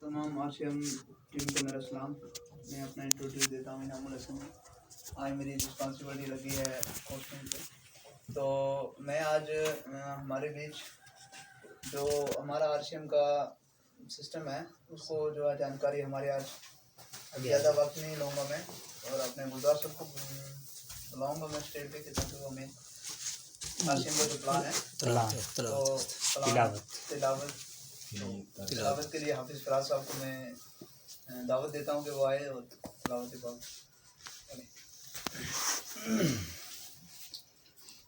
तमाम आशियम टीम को मेरा सलाम। मैं अपना इंट्रोड्यूस देता हूँ। इनामुल हसन। आज मेरी रिस्पॉन्सिबिलिटी लगी है होस्टिंग पे। तो मैं आज हमारे बीच जो हमारा आरसीएम का सिस्टम है उसको जो है जानकारी हमारे आज ज़्यादा वक्त नहीं लूँगा मैं, और अपने गुलजार सबको बुलाऊँगा मैं स्टेज पे कि ताकि वो मैं आरसीएम का जो प्लान है तिलावत के लिए हाफिज़ फराज साहब को मैं दावत देता हूँ कि वो आए और तिलावत के बाद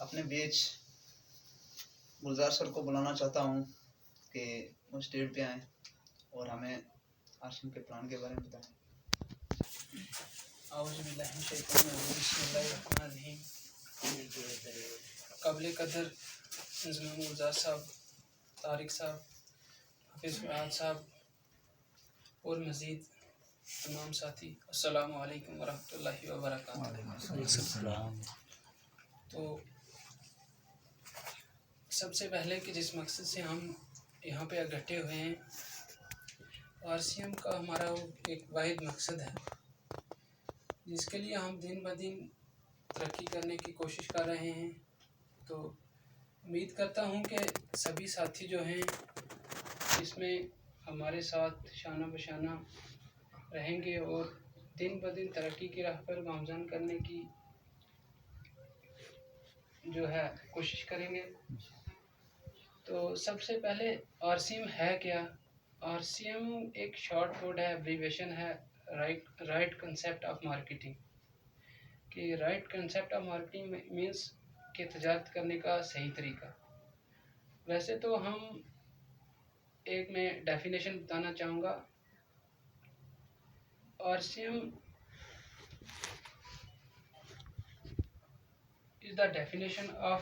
अपने बीच गुलजार सर को बुलाना चाहता हूँ कि वो स्टेज पे आएँ और हमें आरसीएम के प्लान के बारे में बताएं। काबिल कदर इंजीनियर गुलजार साहब, तारिक साहब, हाफिज़ फराज साहब और मज़ीद तमाम साथी, अस्सलामु अलैकुम वरहमतुल्लाहि वबरकातुहू। तो सबसे पहले कि जिस मकसद से हम यहाँ पे इकट्ठे हुए हैं, आरसीएम का हमारा एक वाहिद मकसद है जिसके लिए हम दिन ब दिन तरक्की करने की कोशिश कर रहे हैं। तो उम्मीद करता हूँ कि सभी साथी जो हैं इसमें हमारे साथ शाना बशाना रहेंगे और दिन ब दिन तरक्की की राह पर गामज़न करने की जो है कोशिश करेंगे। तो सबसे पहले आरसीएम है क्या? आरसीएम एक शॉर्ट कोड है, एब्रीविएशन है राइट कंसेप्ट ऑफ मार्केटिंग। कि right concept of marketing means कि तजारत करने का सही तरीका। वैसे तो हम एक मैं डेफिनेशन बताना चाहूँगा। RCM is the definition of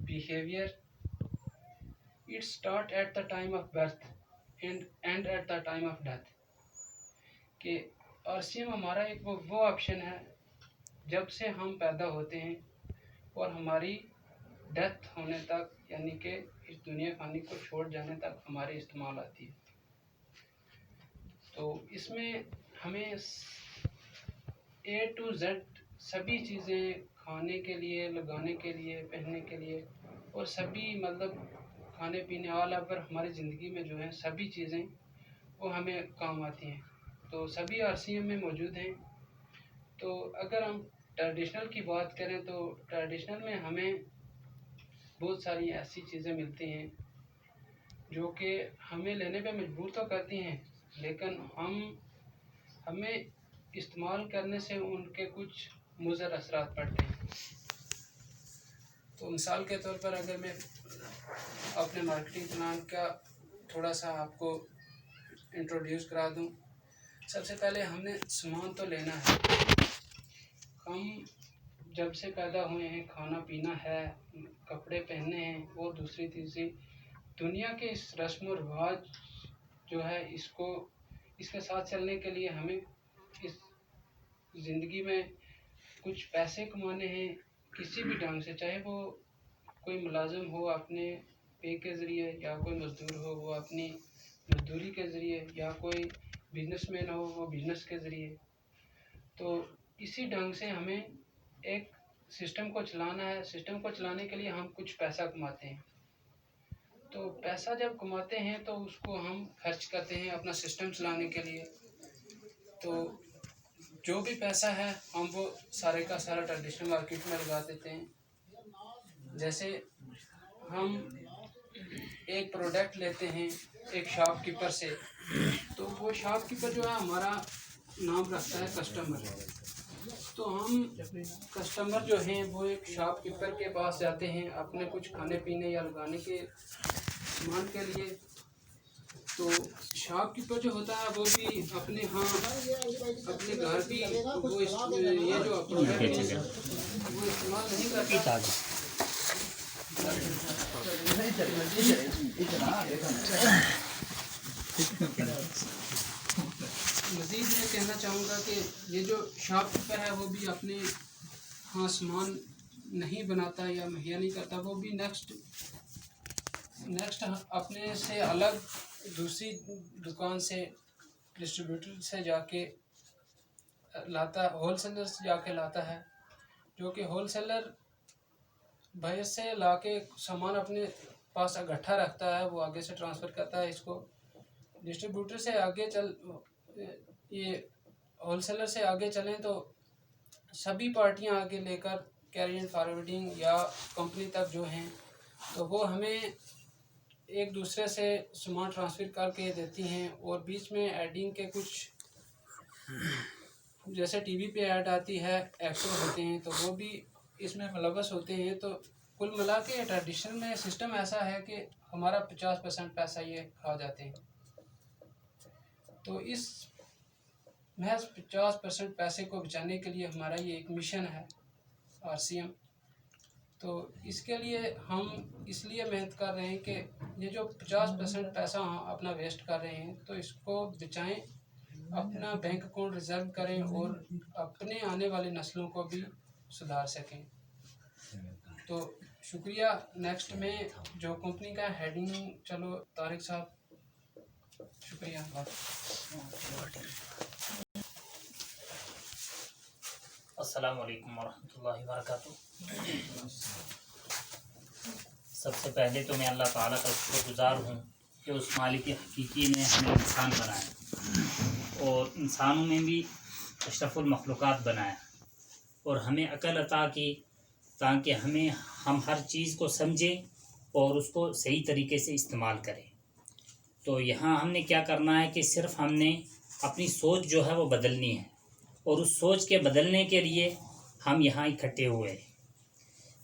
behavior. It start at the time of birth and end at the time of death. कि आरसीएम हमारा एक वो ऑप्शन है जब से हम पैदा होते हैं और हमारी डेथ होने तक, यानी कि इस दुनिया फानी को छोड़ जाने तक हमारे इस्तेमाल आती है। तो इसमें हमें A to Z सभी चीज़ें खाने के लिए, लगाने के लिए, पहनने के लिए और सभी मतलब खाने पीने ऑल ओवर हमारी ज़िंदगी में जो है सभी चीज़ें वो हमें काम आती हैं। तो सभी आरसीएम में मौजूद हैं। तो अगर हम ट्रेडिशनल की बात करें तो ट्रेडिशनल में हमें बहुत सारी ऐसी चीज़ें मिलती हैं जो कि हमें लेने पे मजबूर तो करती हैं, लेकिन हमें इस्तेमाल करने से उनके कुछ मुज़र असरात पड़ते हैं। तो मिसाल के तौर पर अगर मैं अपने मार्केटिंग प्लान का थोड़ा सा आपको इंट्रोड्यूस करा दूं। सबसे पहले हमने सामान तो लेना है। हम जब से पैदा हुए हैं खाना पीना है, कपड़े पहनने हैं और दूसरी तीसरी दुनिया के इस रस्म और रिवाज जो है इसको इसके साथ चलने के लिए हमें इस ज़िंदगी में कुछ पैसे कमाने हैं किसी भी ढंग से, चाहे वो कोई मुलाजिम हो अपने पे के ज़रिए, या कोई मज़दूर हो वो अपनी मजदूरी के ज़रिए, या कोई बिजनेसमैन हो वो बिजनेस के ज़रिए। तो इसी ढंग से हमें एक सिस्टम को चलाना है। सिस्टम को चलाने के लिए हम कुछ पैसा कमाते हैं। तो पैसा जब कमाते हैं तो उसको हम खर्च करते हैं अपना सिस्टम चलाने के लिए। तो जो भी पैसा है हम वो सारे का सारा ट्रेडिशनल मार्केट में लगा देते हैं। जैसे हम एक प्रोडक्ट लेते हैं एक शॉपकीपर से, तो वो शॉपकीपर जो है हमारा नाम रखता है कस्टमर। तो हम कस्टमर जो हैं वो एक शॉपकीपर के पास जाते हैं अपने कुछ खाने पीने या लगाने के सामान के लिए। तो शॉपकीपर जो होता है वो भी अपने अपने घर भी वो ये जो प्रोडक्ट है वो इस्तेमाल नहीं करता। मज़ीद मैं कहना चाहूँगा कि ये जो शॉपकीपर है वो भी अपने सामान नहीं बनाता या मुहैया नहीं करता, वो भी नेक्स्ट अपने से अलग दूसरी दुकान से डिस्ट्रीब्यूटर से जाके लाता, होलसेलर से जाके लाता है, जो कि होलसेलर भाई से लाके सामान अपने पास इकट्ठा रखता है, वो आगे से ट्रांसफ़र करता है इसको डिस्ट्रीब्यूटर से आगे ये होलसेलर से आगे चलें तो सभी पार्टियां आगे लेकर कैरी एंड फॉरवर्डिंग या कंपनी तक जो हैं तो वो हमें एक दूसरे से सामान ट्रांसफ़र करके देती हैं। और बीच में एडिंग के कुछ जैसे टीवी पे ऐड आती है, एक्टर होते हैं तो वो भी इसमें मुलव्वस होते हैं। तो कुल मिला के ट्रेडिशनल में सिस्टम ऐसा है कि हमारा 50% पैसा ये खा जाते हैं। तो इस महज 50% पैसे को बचाने के लिए हमारा ये एक मिशन है RCM। तो इसके लिए हम इसलिए मेहनत कर रहे हैं कि ये जो 50% पैसा हम अपना वेस्ट कर रहे हैं तो इसको बचाएं, अपना बैंक अकाउंट रिज़र्व करें और अपने आने वाली नस्लों को भी सुधार सकें। तो शुक्रिया। नेक्स्ट में जो कंपनी का हेडिंग, चलो तारिक साहब, शुक्रिया। अस्सलाम वालेकुम वरहमतुल्लाहि वबरकातुहू। सबसे पहले तो मैं अल्लाह ताला का शुक्रगुज़ार हूँ कि उस मालिक हकीकी ने हमें इंसान बनाया और इंसानों में भी अशरफुल मखलूक़ात बनाया और हमें अक़ल अता की ताकि हम हर चीज़ को समझें और उसको सही तरीके से इस्तेमाल करें। तो यहाँ हमने क्या करना है कि सिर्फ़ हमने अपनी सोच जो है वो बदलनी है और उस सोच के बदलने के लिए हम यहाँ इकट्ठे हुए हैं,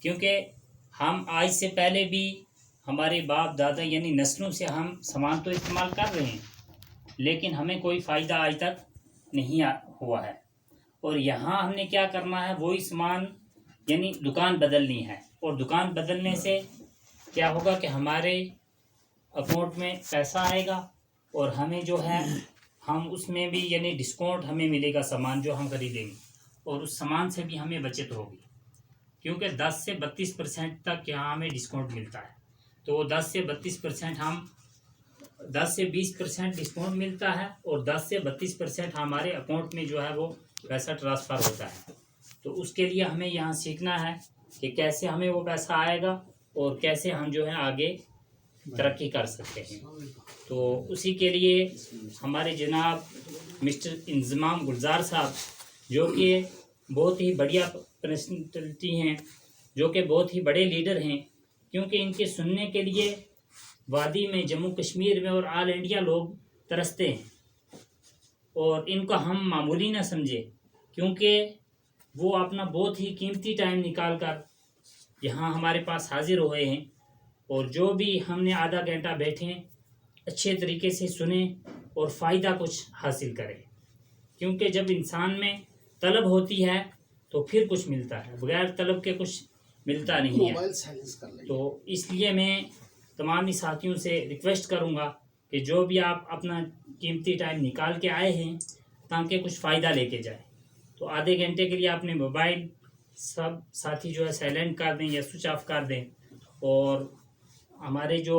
क्योंकि हम आज से पहले भी हमारे बाप दादा यानी नस्लों से हम सामान तो इस्तेमाल कर रहे हैं लेकिन हमें कोई फ़ायदा आज तक नहीं हुआ है। और यहाँ हमने क्या करना है, वही सामान यानी दुकान बदलनी है और दुकान बदलने से क्या होगा कि हमारे अकाउंट में पैसा आएगा और हमें जो है हम उसमें भी यानी डिस्काउंट हमें मिलेगा सामान जो हम खरीदेंगे और उस सामान से भी हमें बचत होगी, क्योंकि 10 से 32% तक यहाँ हमें डिस्काउंट मिलता है। तो वो 10 से 32% हम 10 से 20% डिस्काउंट मिलता है और 10 से 32% हमारे अकाउंट में जो है वो पैसा ट्रांसफ़र होता है। तो उसके लिए हमें यहाँ सीखना है कि कैसे हमें वो पैसा आएगा और कैसे हम जो है आगे तरक्की कर सकते हैं। तो उसी के लिए हमारे जनाब मिस्टर इंज़माम गुलजार साहब जो कि बहुत ही बढ़िया पर्सनैलिटी हैं, जो कि बहुत ही बड़े लीडर हैं, क्योंकि इनके सुनने के लिए वादी में, जम्मू कश्मीर में और ऑल इंडिया लोग तरसते हैं और इनका हम मामूली ना समझे, क्योंकि वो अपना बहुत ही कीमती टाइम निकाल कर यहाँ हमारे पास हाजिर हुए हैं और जो भी हमने आधा घंटा बैठे अच्छे तरीके से सुने और फ़ायदा कुछ हासिल करें, क्योंकि जब इंसान में तलब होती है तो फिर कुछ मिलता है, बगैर तलब के कुछ मिलता नहीं है। तो इसलिए मैं तमाम ही साथियों से रिक्वेस्ट करूँगा कि जो भी आप अपना कीमती टाइम निकाल के आए हैं ताकि कुछ फ़ायदा लेके जाए, तो आधे घंटे के लिए अपने मोबाइल सब साथी जो है साइलेंट कर दें या स्विच ऑफ कर दें, और हमारे जो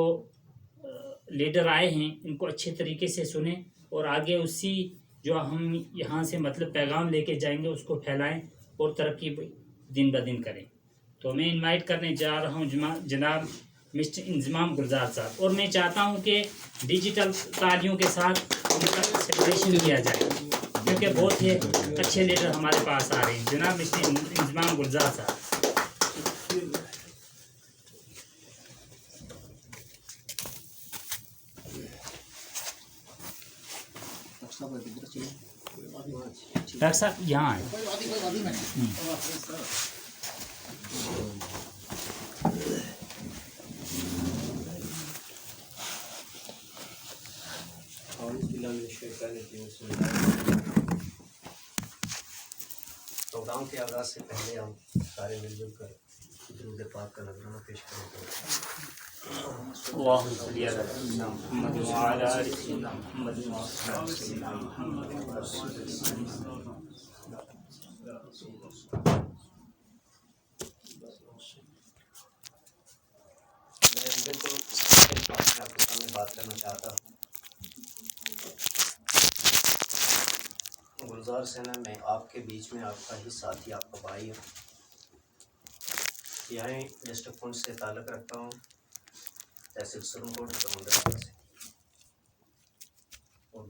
लीडर आए हैं इनको अच्छे तरीके से सुने और आगे उसी जो हम यहाँ से मतलब पैगाम लेके जाएंगे उसको फैलाएं और तरक्की दिन ब दिन करें। तो मैं इनवाइट करने जा रहा हूँ जनाब मिस्टर इंजमाम गुलजार साहब, और मैं चाहता हूँ कि डिजिटल तालियों के साथ उनका सेलिब्रेशन किया जाए क्योंकि बहुत ही अच्छे लीडर हमारे पास आ रहे हैं। जनाब मिस्टर इंजमाम गुलजार साहब। डॉक्टर साहब यहाँ आए। प्रोग्राम के आगाज़ से पहले हम सारे मिलजुल कर दुरूद पाक का नजराना पेश मैं बिल्कुल आपके सामने बात करना चाहता हूँ। गुलजार सेना में आपके बीच में आपका ही साथी, आपका भाई है। यहाँ डिस्ट्रिक्ट फंड से ताल्लुक़ रखता हूँ, तहसील सुरनकोट से। और